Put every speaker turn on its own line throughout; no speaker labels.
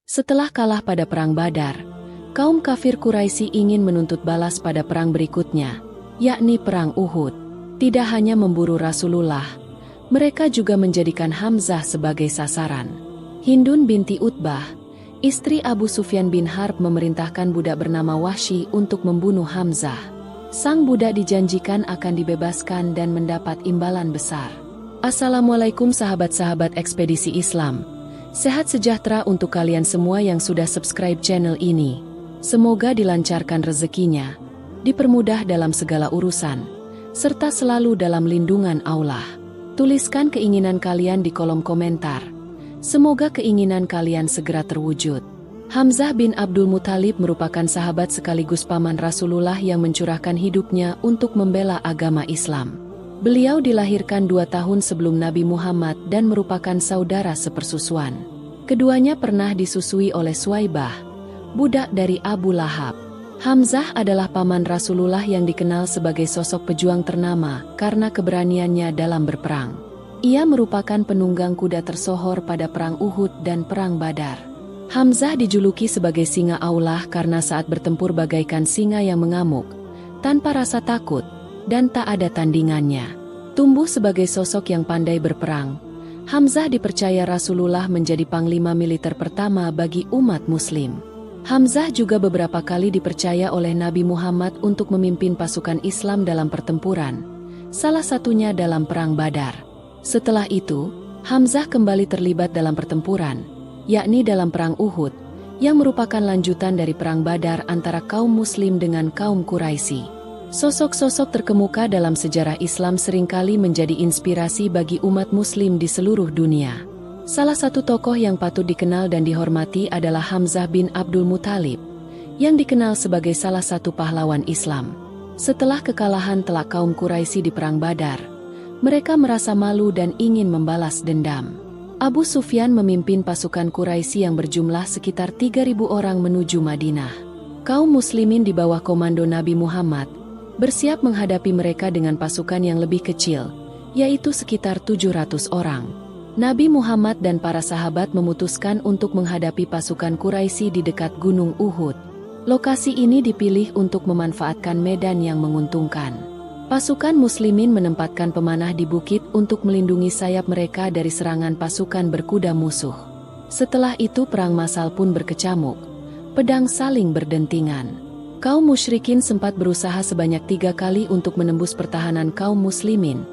Setelah kalah pada Perang Badar, kaum kafir Quraisy ingin menuntut balas pada perang berikutnya, yakni Perang Uhud. Tidak hanya memburu Rasulullah, mereka juga menjadikan Hamzah sebagai sasaran. Hindun binti Utbah, istri Abu Sufyan bin Harb, memerintahkan budak bernama Wahsy untuk membunuh Hamzah. Sang budak dijanjikan akan dibebaskan dan mendapat imbalan besar. Assalamualaikum sahabat-sahabat ekspedisi Islam. Sehat sejahtera untuk kalian semua yang sudah subscribe channel ini. Semoga dilancarkan rezekinya, dipermudah dalam segala urusan, serta selalu dalam lindungan Allah. Tuliskan keinginan kalian di kolom komentar. Semoga keinginan kalian segera terwujud. Hamzah bin Abdul Muthalib merupakan sahabat sekaligus paman Rasulullah yang mencurahkan hidupnya untuk membela agama Islam. Beliau dilahirkan 2 tahun sebelum Nabi Muhammad dan merupakan saudara sepersusuan. Keduanya pernah disusui oleh Suwaibah, budak dari Abu Lahab. Hamzah adalah paman Rasulullah yang dikenal sebagai sosok pejuang ternama karena keberaniannya dalam berperang. Ia merupakan penunggang kuda tersohor pada Perang Uhud dan Perang Badar. Hamzah dijuluki sebagai singa Aulah karena saat bertempur bagaikan singa yang mengamuk, tanpa rasa takut, dan tak ada tandingannya. Tumbuh sebagai sosok yang pandai berperang, Hamzah dipercaya Rasulullah menjadi panglima militer pertama bagi umat muslim. Hamzah juga beberapa kali dipercaya oleh Nabi Muhammad untuk memimpin pasukan Islam dalam pertempuran, salah satunya dalam Perang Badar. Setelah itu, Hamzah kembali terlibat dalam pertempuran, yakni dalam Perang Uhud, yang merupakan lanjutan dari Perang Badar antara kaum muslim dengan kaum Quraisy. Sosok-sosok terkemuka dalam sejarah Islam seringkali menjadi inspirasi bagi umat muslim di seluruh dunia. Salah satu tokoh yang patut dikenal dan dihormati adalah Hamzah bin Abdul Muthalib, yang dikenal sebagai salah satu pahlawan Islam. Setelah kekalahan telak kaum Quraisy di Perang Badar, mereka merasa malu dan ingin membalas dendam. Abu Sufyan memimpin pasukan Quraisy yang berjumlah sekitar 3.000 orang menuju Madinah. Kaum muslimin di bawah komando Nabi Muhammad bersiap menghadapi mereka dengan pasukan yang lebih kecil, yaitu sekitar 700 orang. Nabi Muhammad dan para sahabat memutuskan untuk menghadapi pasukan Quraisy di dekat Gunung Uhud. Lokasi ini dipilih untuk memanfaatkan medan yang menguntungkan. Pasukan muslimin menempatkan pemanah di bukit untuk melindungi sayap mereka dari serangan pasukan berkuda musuh. Setelah itu perang massal pun berkecamuk. Pedang saling berdentingan. Kaum musyrikin sempat berusaha sebanyak 3 kali untuk menembus pertahanan kaum muslimin,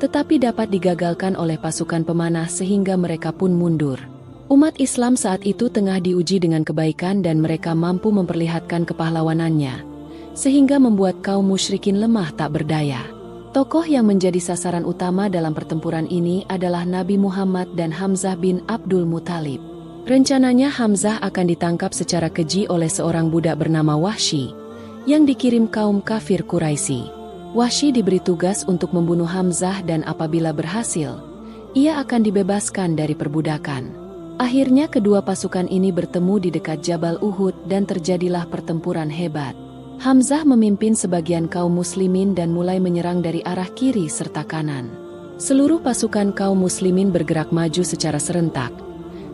tetapi dapat digagalkan oleh pasukan pemanah sehingga mereka pun mundur. Umat Islam saat itu tengah diuji dengan kebaikan dan mereka mampu memperlihatkan kepahlawanannya, sehingga membuat kaum musyrikin lemah tak berdaya. Tokoh yang menjadi sasaran utama dalam pertempuran ini adalah Nabi Muhammad dan Hamzah bin Abdul Muthalib. Rencananya Hamzah akan ditangkap secara keji oleh seorang budak bernama Wahsy, yang dikirim kaum kafir Quraisy. Wahsy diberi tugas untuk membunuh Hamzah dan apabila berhasil, ia akan dibebaskan dari perbudakan. Akhirnya kedua pasukan ini bertemu di dekat Jabal Uhud dan terjadilah pertempuran hebat. Hamzah memimpin sebagian kaum muslimin dan mulai menyerang dari arah kiri serta kanan. Seluruh pasukan kaum muslimin bergerak maju secara serentak,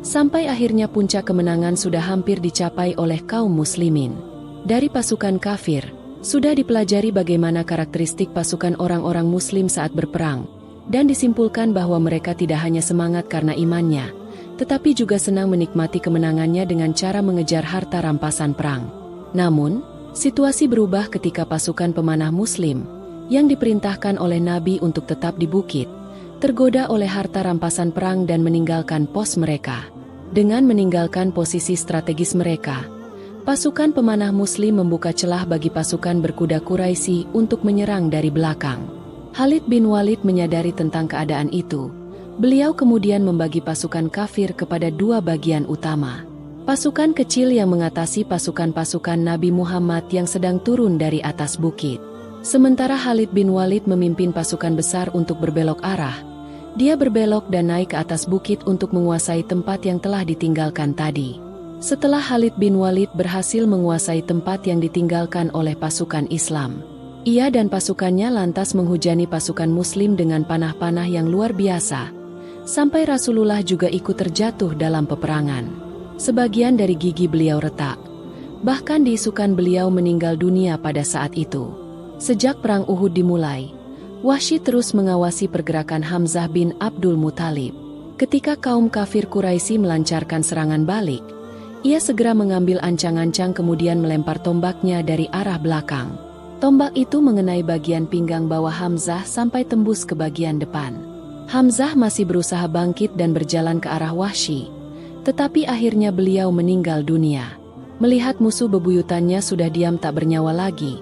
sampai akhirnya puncak kemenangan sudah hampir dicapai oleh kaum muslimin. Dari pasukan kafir, sudah dipelajari bagaimana karakteristik pasukan orang-orang muslim saat berperang, dan disimpulkan bahwa mereka tidak hanya semangat karena imannya, tetapi juga senang menikmati kemenangannya dengan cara mengejar harta rampasan perang. Namun, situasi berubah ketika pasukan pemanah muslim, yang diperintahkan oleh Nabi untuk tetap di bukit, tergoda oleh harta rampasan perang dan meninggalkan pos mereka. Dengan meninggalkan posisi strategis mereka, pasukan pemanah muslim membuka celah bagi pasukan berkuda Quraisy untuk menyerang dari belakang. Khalid bin Walid menyadari tentang keadaan itu. Beliau kemudian membagi pasukan kafir kepada 2 bagian utama. Pasukan kecil yang mengatasi pasukan-pasukan Nabi Muhammad yang sedang turun dari atas bukit. Sementara Khalid bin Walid memimpin pasukan besar untuk berbelok arah. Dia berbelok dan naik ke atas bukit untuk menguasai tempat yang telah ditinggalkan tadi. Setelah Khalid bin Walid berhasil menguasai tempat yang ditinggalkan oleh pasukan Islam, ia dan pasukannya lantas menghujani pasukan muslim dengan panah-panah yang luar biasa, sampai Rasulullah juga ikut terjatuh dalam peperangan. Sebagian dari gigi beliau retak. Bahkan diisukan beliau meninggal dunia pada saat itu. Sejak perang Uhud dimulai, Wahsy terus mengawasi pergerakan Hamzah bin Abdul Muthalib. Ketika kaum kafir Quraisy melancarkan serangan balik, ia segera mengambil ancang-ancang kemudian melempar tombaknya dari arah belakang. Tombak itu mengenai bagian pinggang bawah Hamzah sampai tembus ke bagian depan. Hamzah masih berusaha bangkit dan berjalan ke arah Wahsy, tetapi akhirnya beliau meninggal dunia. Melihat musuh bebuyutannya sudah diam tak bernyawa lagi,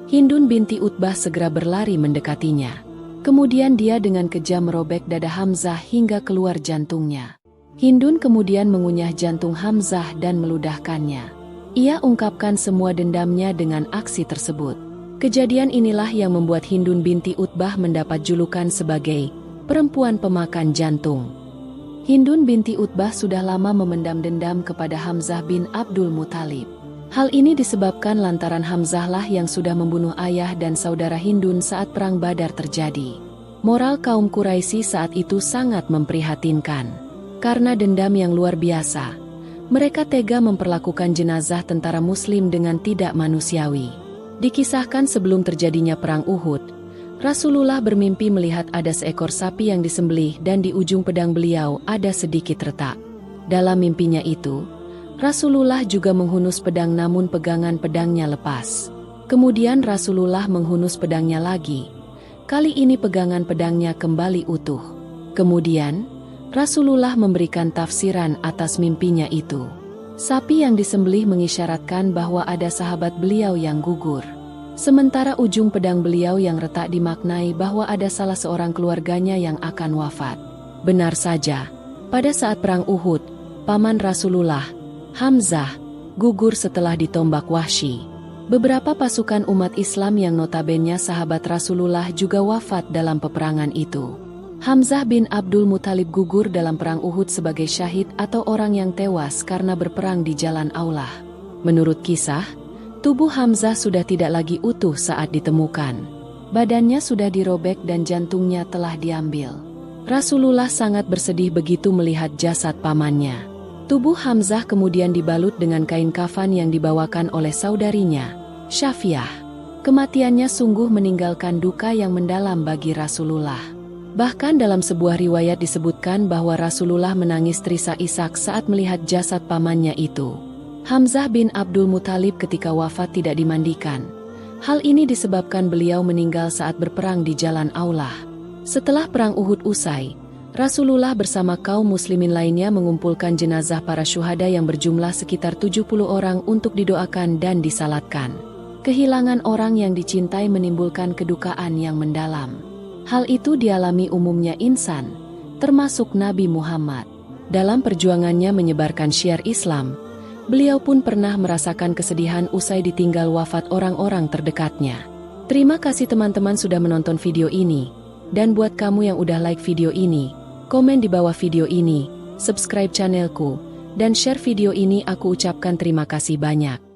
Hindun binti Utbah segera berlari mendekatinya. Kemudian dia dengan kejam merobek dada Hamzah hingga keluar jantungnya. Hindun kemudian mengunyah jantung Hamzah dan meludahkannya. Ia ungkapkan semua dendamnya dengan aksi tersebut. Kejadian inilah yang membuat Hindun binti Utbah mendapat julukan sebagai perempuan pemakan jantung. Hindun binti Utbah sudah lama memendam dendam kepada Hamzah bin Abdul Muthalib. Hal ini disebabkan lantaran Hamzah lah yang sudah membunuh ayah dan saudara Hindun saat perang Badar terjadi. Moral kaum Quraisy saat itu sangat memprihatinkan. Karena dendam yang luar biasa, mereka tega memperlakukan jenazah tentara Muslim dengan tidak manusiawi. Dikisahkan sebelum terjadinya perang Uhud, Rasulullah bermimpi melihat ada seekor sapi yang disembelih dan di ujung pedang beliau ada sedikit retak. Dalam mimpinya itu, Rasulullah juga menghunus pedang namun pegangan pedangnya lepas. Kemudian Rasulullah menghunus pedangnya lagi. Kali ini pegangan pedangnya kembali utuh. Kemudian, Rasulullah memberikan tafsiran atas mimpinya itu. Sapi yang disembelih mengisyaratkan bahwa ada sahabat beliau yang gugur. Sementara ujung pedang beliau yang retak dimaknai bahwa ada salah seorang keluarganya yang akan wafat. Benar saja, pada saat perang Uhud, paman Rasulullah, Hamzah, gugur setelah ditombak Wahsy. Beberapa pasukan umat Islam yang notabene sahabat Rasulullah juga wafat dalam peperangan itu. Hamzah bin Abdul Muthalib gugur dalam perang Uhud sebagai syahid atau orang yang tewas karena berperang di jalan Allah. Menurut kisah, tubuh Hamzah sudah tidak lagi utuh saat ditemukan. Badannya sudah dirobek dan jantungnya telah diambil. Rasulullah sangat bersedih begitu melihat jasad pamannya. Tubuh Hamzah kemudian dibalut dengan kain kafan yang dibawakan oleh saudarinya, Syafiyah. Kematiannya sungguh meninggalkan duka yang mendalam bagi Rasulullah. Bahkan dalam sebuah riwayat disebutkan bahwa Rasulullah menangis terisak-isak saat melihat jasad pamannya itu. Hamzah bin Abdul Muthalib ketika wafat tidak dimandikan. Hal ini disebabkan beliau meninggal saat berperang di jalan Allah. Setelah perang Uhud usai, Rasulullah bersama kaum muslimin lainnya mengumpulkan jenazah para syuhada yang berjumlah sekitar 70 orang untuk didoakan dan disalatkan. Kehilangan orang yang dicintai menimbulkan kedukaan yang mendalam. Hal itu dialami umumnya insan, termasuk Nabi Muhammad. Dalam perjuangannya menyebarkan syiar Islam, beliau pun pernah merasakan kesedihan usai ditinggal wafat orang-orang terdekatnya. Terima kasih teman-teman sudah menonton video ini. Dan buat kamu yang udah like video ini, komen di bawah video ini, subscribe channelku, dan share video ini. Aku ucapkan terima kasih banyak.